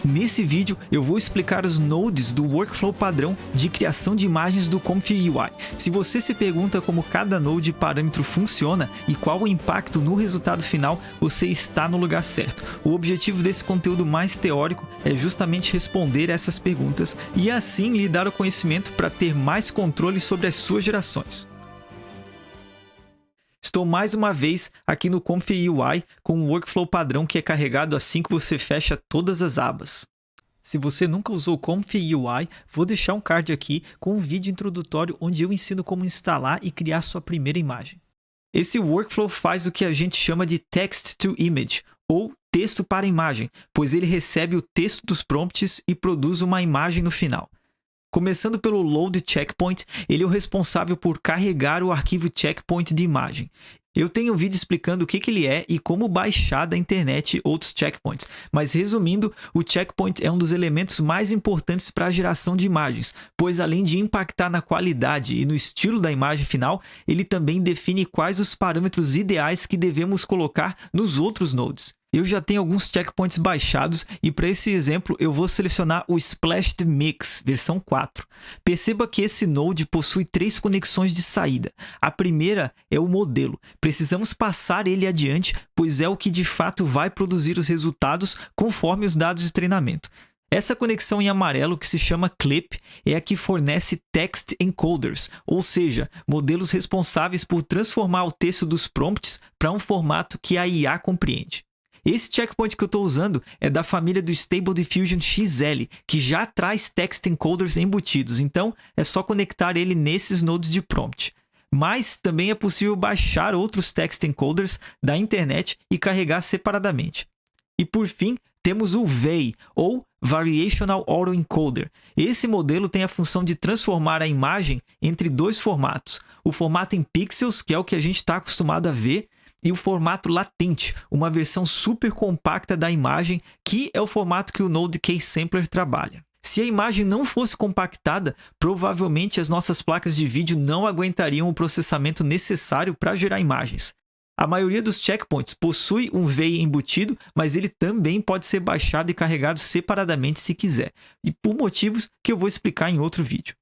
Nesse vídeo eu vou explicar os nodes do workflow padrão de criação de imagens do Comfy UI. Se você se pergunta como cada node e parâmetro funciona e qual o impacto no resultado final, você está no lugar certo. O objetivo desse conteúdo mais teórico é justamente responder essas perguntas e assim lhe dar o conhecimento para ter mais controle sobre as suas gerações. Estou mais uma vez aqui no Comfy UI com um workflow padrão que é carregado assim que você fecha todas as abas. Se você nunca usou Comfy UI, vou deixar um card aqui com um vídeo introdutório onde eu ensino como instalar e criar sua primeira imagem. Esse workflow faz o que a gente chama de Text to Image, ou texto para imagem, pois ele recebe o texto dos prompts e produz uma imagem no final. Começando pelo Load Checkpoint, ele é o responsável por carregar o arquivo checkpoint de imagem. Eu tenho um vídeo explicando o que ele é e como baixar da internet outros checkpoints, mas resumindo, o checkpoint é um dos elementos mais importantes para a geração de imagens, pois além de impactar na qualidade e no estilo da imagem final, ele também define quais os parâmetros ideais que devemos colocar nos outros nodes. Eu já tenho alguns checkpoints baixados e para esse exemplo eu vou selecionar o Splashed Mix versão 4. Perceba que esse node possui 3 conexões de saída. A primeira é o modelo. Precisamos passar ele adiante, pois é o que de fato vai produzir os resultados conforme os dados de treinamento. Essa conexão em amarelo, que se chama Clip, é a que fornece Text Encoders, ou seja, modelos responsáveis por transformar o texto dos prompts para um formato que a IA compreende. Esse checkpoint que eu estou usando é da família do Stable Diffusion XL, que já traz Text Encoders embutidos, então é só conectar ele nesses nodes de prompt. Mas também é possível baixar outros Text Encoders da internet e carregar separadamente. E por fim, temos o VAE, ou Variational Autoencoder. Esse modelo tem a função de transformar a imagem entre dois formatos. O formato em pixels, que é o que a gente está acostumado a ver, e o formato latente, uma versão super compacta da imagem, que é o formato que o Node K-Sampler trabalha. Se a imagem não fosse compactada, provavelmente as nossas placas de vídeo não aguentariam o processamento necessário para gerar imagens. A maioria dos checkpoints possui um VAE embutido, mas ele também pode ser baixado e carregado separadamente se quiser, e por motivos que eu vou explicar em outro vídeo.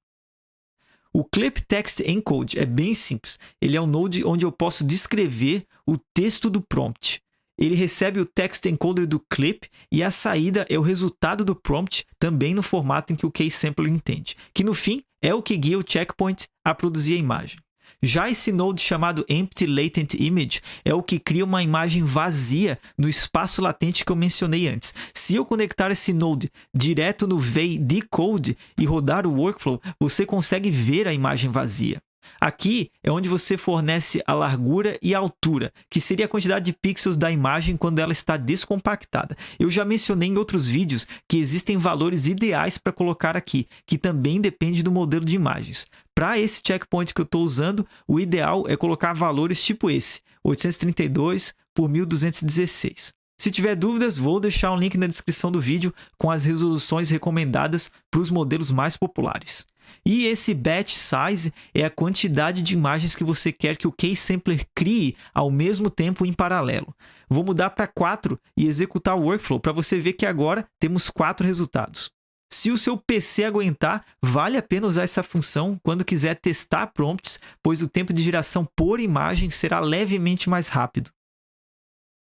O Clip Text Encode é bem simples. Ele é um node onde eu posso descrever o texto do prompt. Ele recebe o text encoder do clip e a saída é o resultado do prompt, também no formato em que o K-Sampler entende, que no fim é o que guia o checkpoint a produzir a imagem. Já esse node chamado Empty Latent Image é o que cria uma imagem vazia no espaço latente que eu mencionei antes. Se eu conectar esse node direto no VAE Decode e rodar o workflow, você consegue ver a imagem vazia. Aqui é onde você fornece a largura e a altura, que seria a quantidade de pixels da imagem quando ela está descompactada. Eu já mencionei em outros vídeos que existem valores ideais para colocar aqui, que também depende do modelo de imagens. Para esse checkpoint que eu estou usando, o ideal é colocar valores tipo esse, 832 por 1216. Se tiver dúvidas, vou deixar um link na descrição do vídeo com as resoluções recomendadas para os modelos mais populares. E esse batch size é a quantidade de imagens que você quer que o K-Sampler crie ao mesmo tempo em paralelo. Vou mudar para 4 e executar o workflow para você ver que agora temos 4 resultados. Se o seu PC aguentar, vale a pena usar essa função quando quiser testar prompts, pois o tempo de geração por imagem será levemente mais rápido.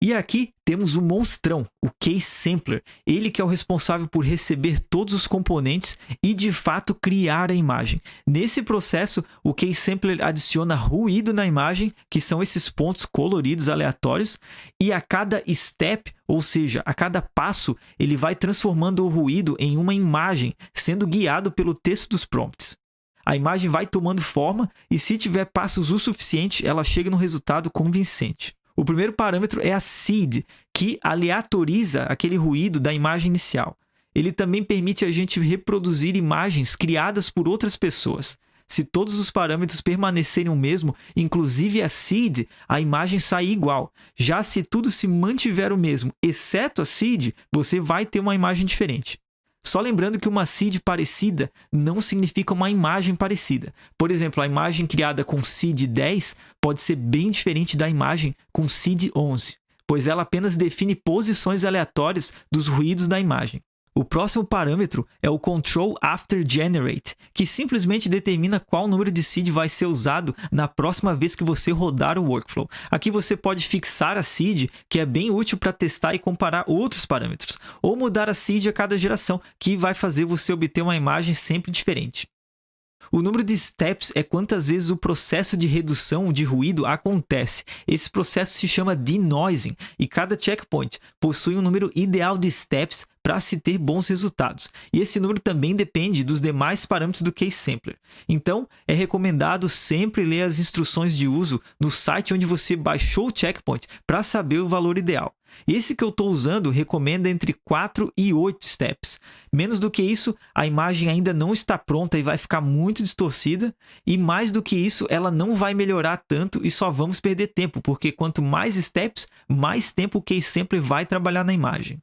E aqui temos o monstrão, o K-Sampler, ele que é o responsável por receber todos os componentes e de fato criar a imagem. Nesse processo, o K-Sampler adiciona ruído na imagem, que são esses pontos coloridos aleatórios, e a cada step, ou seja, a cada passo, ele vai transformando o ruído em uma imagem, sendo guiado pelo texto dos prompts. A imagem vai tomando forma e se tiver passos o suficiente, ela chega no resultado convincente. O primeiro parâmetro é a seed, que aleatoriza aquele ruído da imagem inicial. Ele também permite a gente reproduzir imagens criadas por outras pessoas. Se todos os parâmetros permanecerem o mesmo, inclusive a seed, a imagem sai igual. Já se tudo se mantiver o mesmo, exceto a seed, você vai ter uma imagem diferente. Só lembrando que uma seed parecida não significa uma imagem parecida. Por exemplo, a imagem criada com seed 10 pode ser bem diferente da imagem com seed 11, pois ela apenas define posições aleatórias dos ruídos da imagem. O próximo parâmetro é o Control After Generate, que simplesmente determina qual número de seed vai ser usado na próxima vez que você rodar o workflow. Aqui você pode fixar a seed, que é bem útil para testar e comparar outros parâmetros, ou mudar a seed a cada geração, que vai fazer você obter uma imagem sempre diferente. O número de steps é quantas vezes o processo de redução de ruído acontece. Esse processo se chama denoising e cada checkpoint possui um número ideal de steps para se ter bons resultados. E esse número também depende dos demais parâmetros do Case Sampler. Então, é recomendado sempre ler as instruções de uso no site onde você baixou o checkpoint para saber o valor ideal. Esse que eu estou usando recomenda entre 4 e 8 steps. Menos do que isso, a imagem ainda não está pronta e vai ficar muito distorcida. E mais do que isso, ela não vai melhorar tanto e só vamos perder tempo, porque quanto mais steps, mais tempo o Case Sampler vai trabalhar na imagem.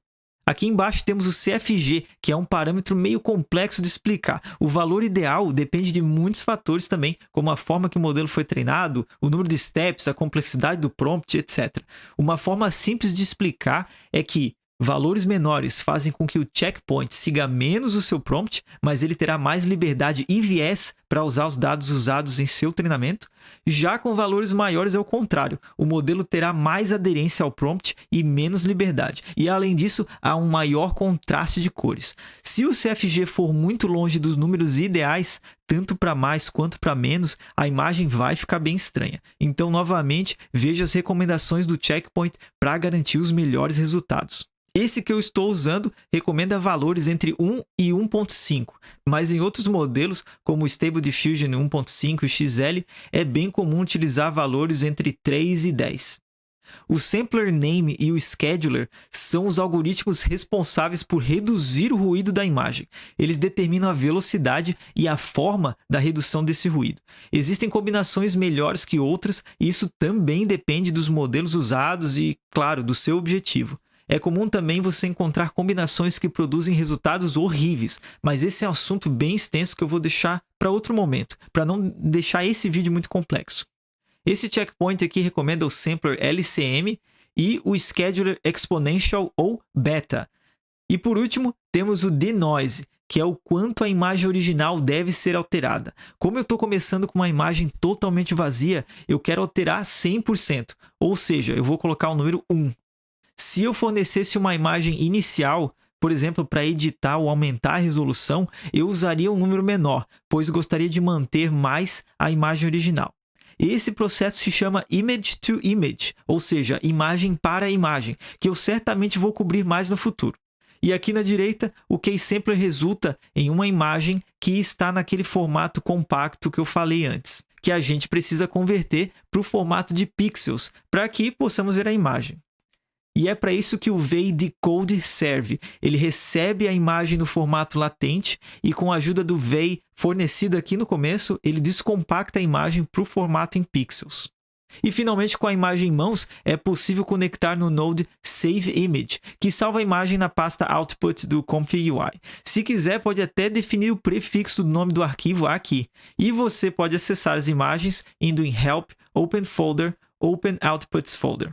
Aqui embaixo temos o CFG, que é um parâmetro meio complexo de explicar. O valor ideal depende de muitos fatores também, como a forma que o modelo foi treinado, o número de steps, a complexidade do prompt, etc. Uma forma simples de explicar é que valores menores fazem com que o checkpoint siga menos o seu prompt, mas ele terá mais liberdade e viés para usar os dados usados em seu treinamento. Já com valores maiores é o contrário, o modelo terá mais aderência ao prompt e menos liberdade. E além disso, há um maior contraste de cores. Se o CFG for muito longe dos números ideais, tanto para mais quanto para menos, a imagem vai ficar bem estranha. Então, novamente, veja as recomendações do checkpoint para garantir os melhores resultados. Esse que eu estou usando recomenda valores entre 1 e 1.5, mas em outros modelos, como o Stable Diffusion 1.5 e XL, é bem comum utilizar valores entre 3 e 10. O Sampler Name e o Scheduler são os algoritmos responsáveis por reduzir o ruído da imagem. Eles determinam a velocidade e a forma da redução desse ruído. Existem combinações melhores que outras, e isso também depende dos modelos usados e, claro, do seu objetivo. É comum também você encontrar combinações que produzem resultados horríveis, mas esse é um assunto bem extenso que eu vou deixar para outro momento, para não deixar esse vídeo muito complexo. Esse checkpoint aqui recomenda o Sampler LCM e o Scheduler Exponential ou Beta. E por último, temos o Denoise, que é o quanto a imagem original deve ser alterada. Como eu estou começando com uma imagem totalmente vazia, eu quero alterar 100%, ou seja, eu vou colocar o número 1. Se eu fornecesse uma imagem inicial, por exemplo, para editar ou aumentar a resolução, eu usaria um número menor, pois gostaria de manter mais a imagem original. Esse processo se chama Image to Image, ou seja, imagem para imagem, que eu certamente vou cobrir mais no futuro. E aqui na direita, o Case Sampler resulta em uma imagem que está naquele formato compacto que eu falei antes, que a gente precisa converter para o formato de pixels, para que possamos ver a imagem. E é para isso que o VEI Decode serve. Ele recebe a imagem no formato latente e, com a ajuda do VEI fornecido aqui no começo, ele descompacta a imagem para o formato em pixels. E finalmente, com a imagem em mãos, é possível conectar no Node Save Image, que salva a imagem na pasta Output do Comfy UI. Se quiser, pode até definir o prefixo do nome do arquivo aqui. E você pode acessar as imagens indo em Help, Open Folder, Open Outputs Folder.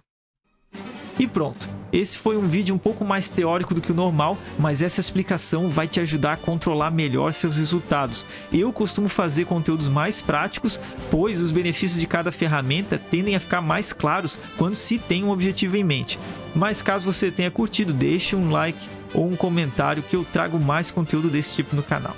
E pronto, esse foi um vídeo um pouco mais teórico do que o normal, mas essa explicação vai te ajudar a controlar melhor seus resultados. Eu costumo fazer conteúdos mais práticos, pois os benefícios de cada ferramenta tendem a ficar mais claros quando se tem um objetivo em mente. Mas caso você tenha curtido, deixe um like ou um comentário que eu trago mais conteúdo desse tipo no canal.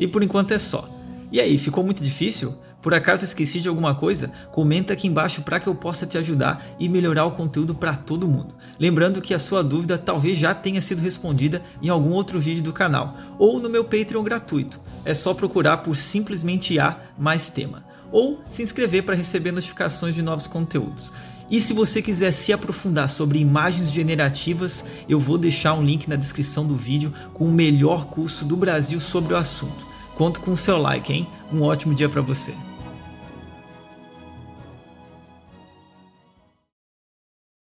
E por enquanto é só. E aí, ficou muito difícil? Por acaso esqueci de alguma coisa? Comenta aqui embaixo para que eu possa te ajudar e melhorar o conteúdo para todo mundo. Lembrando que a sua dúvida talvez já tenha sido respondida em algum outro vídeo do canal ou no meu Patreon gratuito. É só procurar por simplesmente IA mais tema. Ou se inscrever para receber notificações de novos conteúdos. E se você quiser se aprofundar sobre imagens generativas, eu vou deixar um link na descrição do vídeo com o melhor curso do Brasil sobre o assunto. Conto com o seu like, hein? Um ótimo dia para você!